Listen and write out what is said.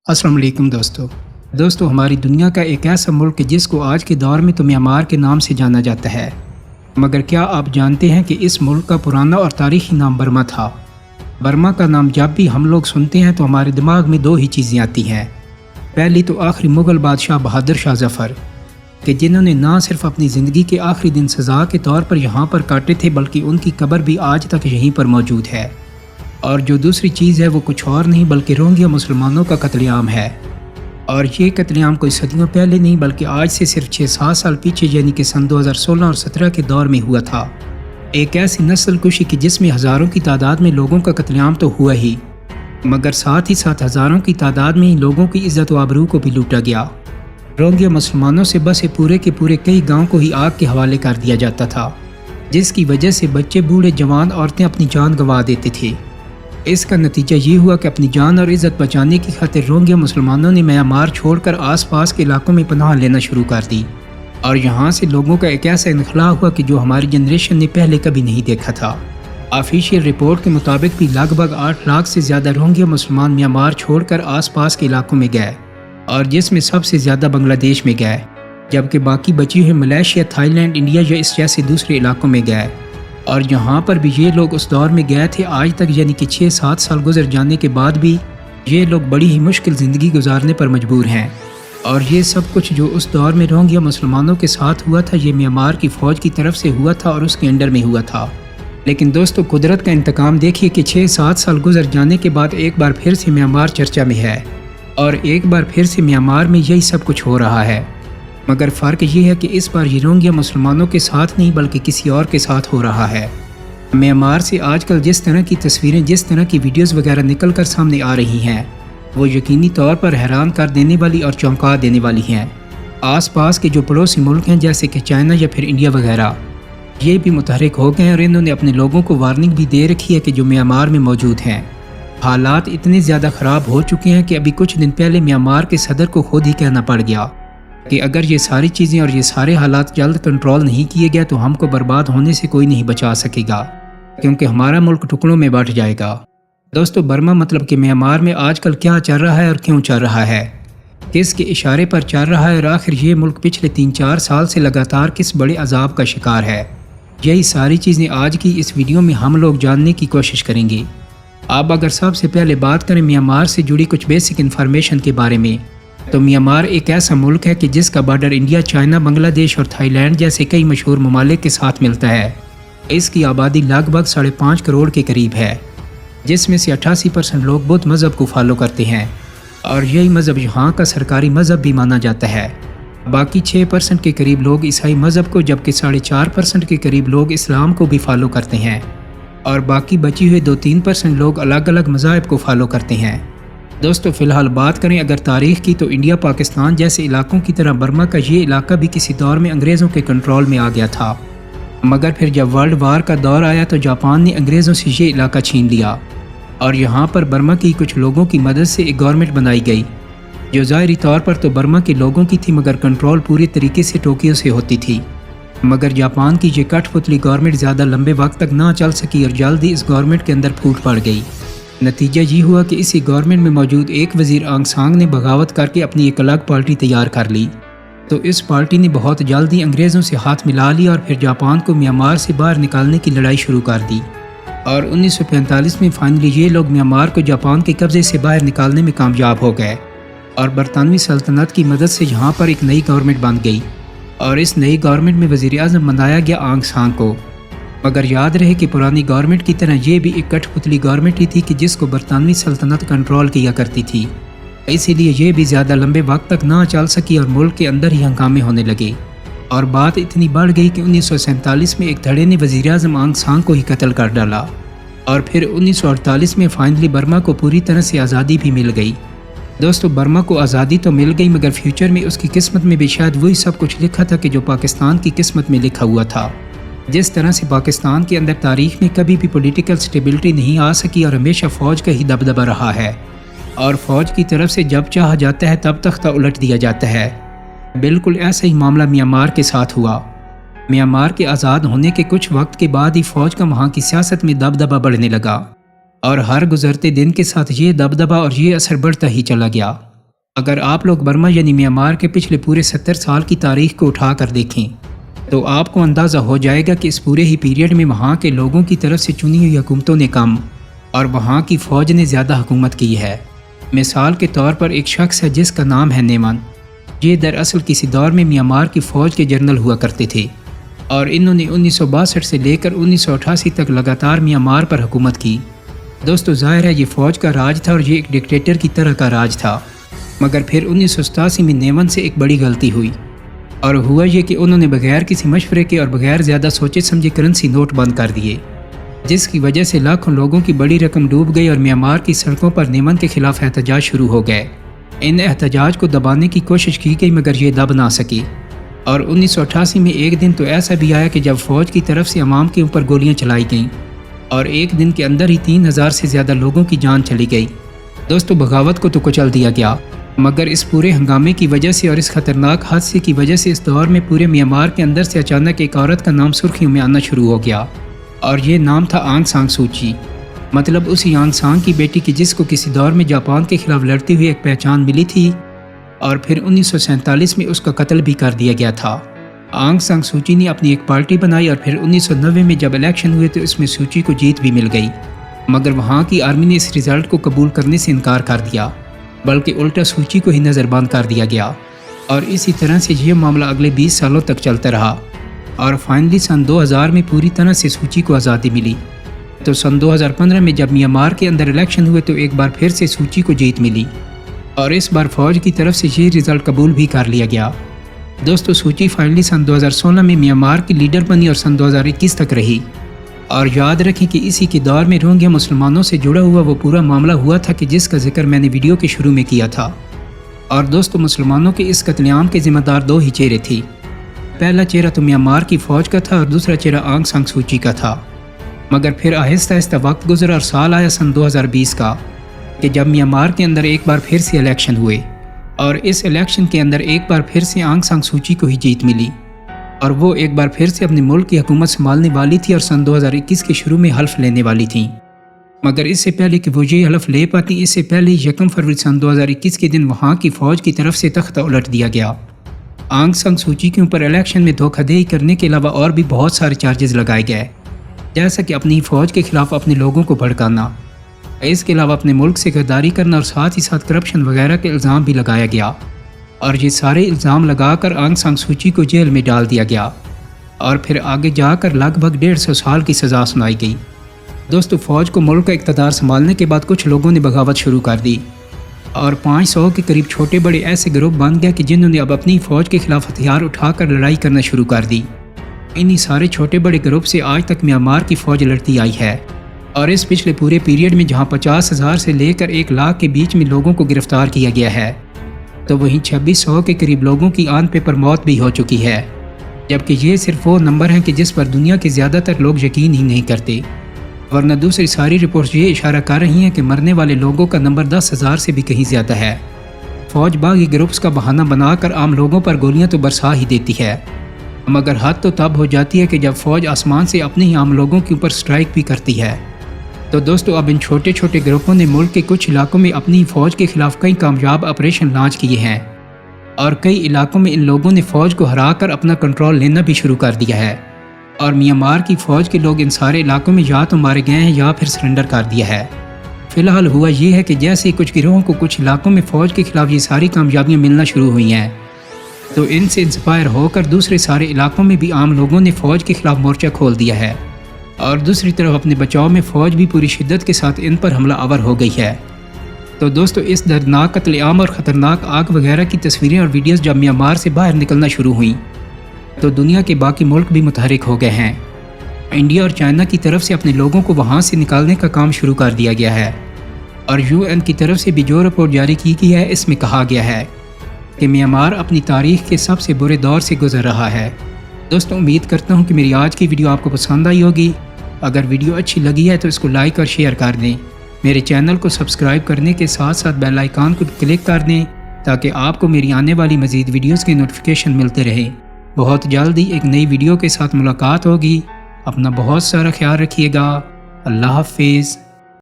अस्सलाम वालेकुम दोस्तों हमारी दुनिया का एक ऐसा मुल्क है जिसको आज के दौर में तो म्यांमार के नाम से जाना जाता है। मगर क्या आप जानते हैं कि इस मुल्क का पुराना और तारीखी नाम बर्मा था। बर्मा का नाम जब भी हम लोग सुनते हैं तो हमारे दिमाग में दो ही चीज़ें आती हैं। पहली तो आखिरी मुग़ल बादशाह बहादुर शाह ज़फ़र कि जिन्होंने ना सिर्फ अपनी ज़िंदगी के आखिरी दिन सज़ा के तौर पर यहाँ पर काटे थे बल्कि उनकी कब्र भी आज तक यहीं पर मौजूद है। और जो दूसरी चीज़ है वो कुछ और नहीं बल्कि रोहिंग्या मुसलमानों का कत्लेआम है। और ये कत्लेआम कोई सदियों पहले नहीं बल्कि आज से सिर्फ 6-7 साल पीछे यानी कि सन 2016 और 17 के दौर में हुआ था। एक ऐसी नस्ल कुशी की जिसमें हज़ारों की तादाद में लोगों का कत्लेआम तो हुआ ही मगर साथ ही साथ हज़ारों की तादाद में ही लोगों की इज़्ज़त व आबरू को भी लूटा गया। रोहिंग्या मुसलमानों से बसे पूरे के पूरे कई गाँव को ही आग के हवाले कर दिया जाता था, जिसकी वजह से बच्चे बूढ़े जवान औरतें अपनी जान गंवा देते थे। इसका नतीजा ये हुआ कि अपनी जान और इज़्ज़त बचाने की खातिर रोहिंग्या मुसलमानों ने म्यांमार छोड़कर आसपास के इलाकों में पनाह लेना शुरू कर दी। और यहाँ से लोगों का एक ऐसा इनखला हुआ कि जो हमारी जनरेशन ने पहले कभी नहीं देखा था। ऑफिशियल रिपोर्ट के मुताबिक भी लगभग 8 लाख से ज़्यादा रोहिंग्या मुसलमान म्यांमार छोड़कर आसपास के इलाकों में गए और जिसमें सबसे ज़्यादा बांग्लादेश में गए, जबकि बाकी बची हुई मलेशिया, थाईलैंड, इंडिया या इस जैसे दूसरे इलाकों में गए। और यहाँ पर भी ये लोग उस दौर में गए थे आज तक यानी कि 6-7 साल गुजर जाने के बाद भी ये लोग बड़ी ही मुश्किल ज़िंदगी गुजारने पर मजबूर हैं। और ये सब कुछ जो उस दौर में रोहिंग्या मुसलमानों के साथ हुआ था ये म्यांमार की फ़ौज की तरफ से हुआ था और उसके अंडर में हुआ था। लेकिन दोस्तों कुदरत का इंतकाम देखिए कि 6-7 साल गुजर जाने के बाद एक बार फिर से म्यांमार चर्चा में है और एक बार फिर से म्यांमार में यही सब कुछ हो रहा है। मगर फ़र्क ये है कि इस बार ये रोहिंग्या मुसलमानों के साथ नहीं बल्कि किसी और के साथ हो रहा है। म्यांमार से आजकल जिस तरह की तस्वीरें, जिस तरह की वीडियोस वगैरह निकल कर सामने आ रही हैं वो यकीनी तौर पर हैरान कर देने वाली और चौंका देने वाली हैं। आसपास के जो पड़ोसी मुल्क हैं जैसे कि चाइना या फिर इंडिया वगैरह ये भी मुतहरिक हो गए हैं और इन्होंने अपने लोगों को वार्निंग भी दे रखी है कि जो म्यांमार में मौजूद हैं। हालात इतने ज़्यादा ख़राब हो चुके हैं कि अभी कुछ दिन पहले म्यांमार के सदर को खुद ही कहना पड़ गया कि अगर ये सारी चीज़ें और ये सारे हालात जल्द कंट्रोल नहीं किए गए तो हमको बर्बाद होने से कोई नहीं बचा सकेगा, क्योंकि हमारा मुल्क टुकड़ों में बंट जाएगा। दोस्तों बर्मा मतलब कि म्यांमार में आजकल क्या चल रहा है और क्यों चल रहा है, किसके इशारे पर चल रहा है और आखिर ये मुल्क पिछले 3-4 साल से लगातार किस बड़े अजाब का शिकार है, यही सारी चीज़ें आज की इस वीडियो में हम लोग जानने की कोशिश करेंगे। अब अगर सबसे पहले बात करें म्यांमार से जुड़ी कुछ बेसिक इन्फॉर्मेशन के बारे में तो म्यांमार एक ऐसा मुल्क है कि जिसका बॉर्डर इंडिया, चाइना, बांग्लादेश और थाईलैंड जैसे कई मशहूर ममालिक के साथ मिलता है। इसकी आबादी लगभग 5.5 करोड़ के करीब है, जिसमें से 88% लोग बुद्ध मज़हब को फॉलो करते हैं और यही मज़हब यहाँ का सरकारी मज़हब भी माना जाता है। बाकी 6% के करीब लोग ईसाई मज़हब को, जबकि 4.5% के करीब लोग इस्लाम को भी फॉलो करते हैं और बाकी बची हुई 2-3% लोग अलग अलग मज़ाहिब को फॉलो करते हैं। दोस्तों फ़िलहाल बात करें अगर तारीख़ की तो इंडिया, पाकिस्तान जैसे इलाकों की तरह बर्मा का ये इलाका भी किसी दौर में अंग्रेज़ों के कंट्रोल में आ गया था, मगर फिर जब वर्ल्ड वार का दौर आया तो जापान ने अंग्रेज़ों से ये इलाका छीन लिया और यहाँ पर बर्मा की कुछ लोगों की मदद से एक गवर्नमेंट बनाई गई जो ज़ाहिरी तौर पर तो बर्मा के लोगों की थी मगर कंट्रोल पूरी तरीके से टोक्यो से होती थी। मगर जापान की ये कठपुतली गवर्नमेंट ज़्यादा लंबे वक्त तक ना चल सकी और जल्दी इस गवर्नमेंट के अंदर फूट पड़ गई। नतीजा ये हुआ कि इसी गवर्नमेंट में मौजूद एक वज़ीर आंग सांग ने बगावत करके अपनी एक अलग पार्टी तैयार कर ली। तो इस पार्टी ने बहुत जल्दी अंग्रेज़ों से हाथ मिला लिया और फिर जापान को म्यांमार से बाहर निकालने की लड़ाई शुरू कर दी। और 1945 में फाइनली ये लोग म्यांमार को जापान के कब्ज़े से बाहर निकालने में कामयाब हो गए और बरतानवी सल्तनत की मदद से यहाँ पर एक नई गवर्नमेंट बन गई और इस नई गवर्नमेंट में वज़ीर आज़म बनाया गया आंग सांग को। मगर याद रहे कि पुरानी गवर्नमेंट की तरह ये भी एक कठपुतली गवर्नमेंट ही थी कि जिसको बरतानवी सल्तनत कंट्रोल किया करती थी, इसीलिए ये भी ज़्यादा लंबे वक्त तक ना चल सकी और मुल्क के अंदर ही हंगामे होने लगे। और बात इतनी बढ़ गई कि 1947 में एक धड़े ने वज़ीर आज़म आंग सांग को ही कत्ल कर डाला और फिर 1948 में फाइनली बर्मा को पूरी तरह से आज़ादी भी मिल गई। दोस्तों बर्मा को आज़ादी तो मिल गई मगर फ्यूचर में उसकी किस्मत में भी शायद वही सब कुछ लिखा था कि जो पाकिस्तान की किस्मत में लिखा हुआ था। जिस तरह से पाकिस्तान के अंदर तारीख़ में कभी भी पॉलिटिकल स्टेबिलिटी नहीं आ सकी और हमेशा फ़ौज का ही दबदबा रहा है और फ़ौज की तरफ से जब चाहा जाता है तब तख्ता उलट दिया जाता है। बिल्कुल ऐसा ही मामला म्यांमार के साथ हुआ। म्यांमार के आज़ाद होने के कुछ वक्त के बाद ही फ़ौज का वहाँ की सियासत में दबदबा बढ़ने लगा और हर गुजरते दिन के साथ ये दबदबा और ये असर बढ़ता ही चला गया। اگر آپ لوگ برما یعنی میانمار کے پچھلے پورے 70 سال کی تاریخ کو اٹھا کر دیکھیں تو آپ کو اندازہ ہو جائے گا کہ اس پورے ہی پیریڈ میں وہاں کے لوگوں کی طرف سے چنی ہوئی حکومتوں نے کم اور وہاں کی فوج نے زیادہ حکومت کی ہے۔ مثال کے طور پر ایک شخص ہے جس کا نام ہے نیمن۔ یہ دراصل کسی دور میں میانمار کی فوج کے جنرل ہوا کرتے تھے اور انہوں نے 1962 سے لے کر 1988 تک لگاتار میانمار پر حکومت کی۔ دوستو ظاہر ہے یہ فوج کا راج تھا اور یہ ایک ڈکٹیٹر کی طرح کا راج تھا، مگر پھر 1987 میں نیمن سے ایک بڑی غلطی ہوئی اور ہوا یہ کہ انہوں نے بغیر کسی مشورے کے اور بغیر زیادہ سوچے سمجھے کرنسی نوٹ بند کر دیے، جس کی وجہ سے لاکھوں لوگوں کی بڑی رقم ڈوب گئی اور میانمار کی سڑکوں پر نیمن کے خلاف احتجاج شروع ہو گئے۔ ان احتجاج کو دبانے کی کوشش کی گئی مگر یہ دب نہ سکی، اور 1988 میں ایک دن تو ایسا بھی آیا کہ جب فوج کی طرف سے عوام کے اوپر گولیاں چلائی گئیں اور ایک دن کے اندر ہی 3000 سے زیادہ لوگوں کی جان چلی گئی۔ دوستو بغاوت کو تو کچل دیا گیا، مگر اس پورے ہنگامے کی وجہ سے اور اس خطرناک حادثے کی وجہ سے اس دور میں پورے میانمار کے اندر سے اچانک ایک عورت کا نام سرخیوں میں آنا شروع ہو گیا، اور یہ نام تھا آنگ سان سو چی، مطلب اسی آنگ سان کی بیٹی کی جس کو کسی دور میں جاپان کے خلاف لڑتی ہوئی ایک پہچان ملی تھی اور پھر 1947 میں اس کا قتل بھی کر دیا گیا تھا۔ آنگ سان سو چی نے اپنی ایک پارٹی بنائی اور پھر 1990 میں جب الیکشن ہوئے تو اس میں سو چی کو جیت بھی مل گئی، مگر وہاں کی آرمی نے اس رزلٹ کو قبول کرنے سے انکار کر دیا، بلکہ الٹا سو چی کو ہی نظر بند کر دیا گیا، اور اسی طرح سے یہ معاملہ اگلے 20 سالوں تک چلتا رہا، اور فائنلی سن 2000 میں پوری طرح سے سو چی کو آزادی ملی۔ تو سن 2015 میں جب میانمار کے اندر الیکشن ہوئے تو ایک بار پھر سے سو چی کو جیت ملی، اور اس بار فوج کی طرف سے یہ رزلٹ قبول بھی کر لیا گیا۔ دوستو سو چی فائنلی سن 2016 میں میانمار کی لیڈر بنی اور سن 2021 تک رہی، اور یاد رکھیں کہ اسی کے دور میں روہنگیا مسلمانوں سے جڑا ہوا وہ پورا معاملہ ہوا تھا کہ جس کا ذکر میں نے ویڈیو کے شروع میں کیا تھا۔ اور دوستو مسلمانوں کے اس قتل عام کے ذمہ دار 2 ہی چہرے تھے، پہلا چہرہ تو میانمار کی فوج کا تھا اور دوسرا چہرہ آنگ سان سو چی کا تھا، مگر پھر آہستہ آہستہ وقت گزرا اور سال آیا سن 2020 کا کہ جب میانمار کے اندر ایک بار پھر سے الیکشن ہوئے، اور اس الیکشن کے اندر ایک بار پھر سے آنگ سان سو چی کو ہی جیت ملی، اور وہ ایک بار پھر سے اپنے ملک کی حکومت سنبھالنے والی تھی اور سن 2021 کے شروع میں حلف لینے والی تھیں، مگر اس سے پہلے کہ وہ یہ حلف لے پاتی اس سے پہلے 1 فروری سن 2021 کے دن وہاں کی فوج کی طرف سے تختہ الٹ دیا گیا۔ آنگ سان سو چی کے اوپر الیکشن میں دھوکہ دہی کرنے کے علاوہ اور بھی بہت سارے چارجز لگائے گئے، جیسا کہ اپنی فوج کے خلاف اپنے لوگوں کو بھڑکانا، اس کے علاوہ اپنے ملک سے غداری کرنا اور ساتھ ہی ساتھ کرپشن وغیرہ کے الزام بھی لگایا گیا، اور یہ سارے الزام لگا کر آنگ سان سو چی کو جیل میں ڈال دیا گیا، اور پھر آگے جا کر لگ بھگ 150 سال کی سزا سنائی گئی۔ دوستو فوج کو ملک کا اقتدار سنبھالنے کے بعد کچھ لوگوں نے بغاوت شروع کر دی، اور 500 کے قریب چھوٹے بڑے ایسے گروپ بن گئے کہ جنہوں نے اب اپنی فوج کے خلاف ہتھیار اٹھا کر لڑائی کرنا شروع کر دی۔ انہی سارے چھوٹے بڑے گروپ سے آج تک میانمار کی فوج لڑتی آئی ہے، اور اس پچھلے پورے پیریڈ میں جہاں 50,000 سے لے کر 1 لاکھ کے بیچ میں لوگوں کو گرفتار کیا گیا ہے، تو وہیں 2600 کے قریب لوگوں کی آن پیپر موت بھی ہو چکی ہے، جبکہ یہ صرف وہ نمبر ہیں کہ جس پر دنیا کے زیادہ تر لوگ یقین ہی نہیں کرتے، ورنہ دوسری ساری رپورٹس یہ اشارہ کر رہی ہیں کہ مرنے والے لوگوں کا نمبر 10,000 سے بھی کہیں زیادہ ہے۔ فوج باغی گروپس کا بہانہ بنا کر عام لوگوں پر گولیاں تو برسا ہی دیتی ہے، مگر حد تو تب ہو جاتی ہے کہ جب فوج آسمان سے اپنے ہی عام لوگوں کے اوپر سٹرائک بھی کرتی ہے۔ تو دوستو اب ان چھوٹے چھوٹے گروپوں نے ملک کے کچھ علاقوں میں اپنی فوج کے خلاف کئی کامیاب آپریشن لانچ کیے ہیں، اور کئی علاقوں میں ان لوگوں نے فوج کو ہرا کر اپنا کنٹرول لینا بھی شروع کر دیا ہے، اور میانمار کی فوج کے لوگ ان سارے علاقوں میں یا تو مارے گئے ہیں یا پھر سرنڈر کر دیا ہے۔ فی الحال ہوا یہ ہے کہ جیسے ہی کچھ گروہوں کو کچھ علاقوں میں فوج کے خلاف یہ ساری کامیابیاں ملنا شروع ہوئی ہیں، تو ان سے انسپائر ہو کر دوسرے سارے علاقوں میں بھی عام لوگوں نے فوج کے خلاف مورچہ کھول دیا ہے، اور دوسری طرف اپنے بچاؤ میں فوج بھی پوری شدت کے ساتھ ان پر حملہ آور ہو گئی ہے۔ تو دوستو اس دردناک قتل عام اور خطرناک آگ وغیرہ کی تصویریں اور ویڈیوز جب میانمار سے باہر نکلنا شروع ہوئیں تو دنیا کے باقی ملک بھی متحرک ہو گئے ہیں۔ انڈیا اور چائنا کی طرف سے اپنے لوگوں کو وہاں سے نکالنے کا کام شروع کر دیا گیا ہے، اور UN کی طرف سے بھی جو رپورٹ جاری کی گئی ہے اس میں کہا گیا ہے کہ میانمار اپنی تاریخ کے سب سے برے دور سے گزر رہا ہے۔ دوستو امید کرتا ہوں کہ میری آج کی ویڈیو آپ کو پسند آئی ہوگی۔ اگر ویڈیو اچھی لگی ہے تو اس کو لائک اور شیئر کر دیں، میرے چینل کو سبسکرائب کرنے کے ساتھ ساتھ بیل آئیکن کو کلک کر دیں تاکہ آپ کو میری آنے والی مزید ویڈیوز کے نوٹیفیکیشن ملتے رہیں۔ بہت جلد ہی ایک نئی ویڈیو کے ساتھ ملاقات ہوگی۔ اپنا بہت سارا خیال رکھیے گا۔ اللہ حافظ۔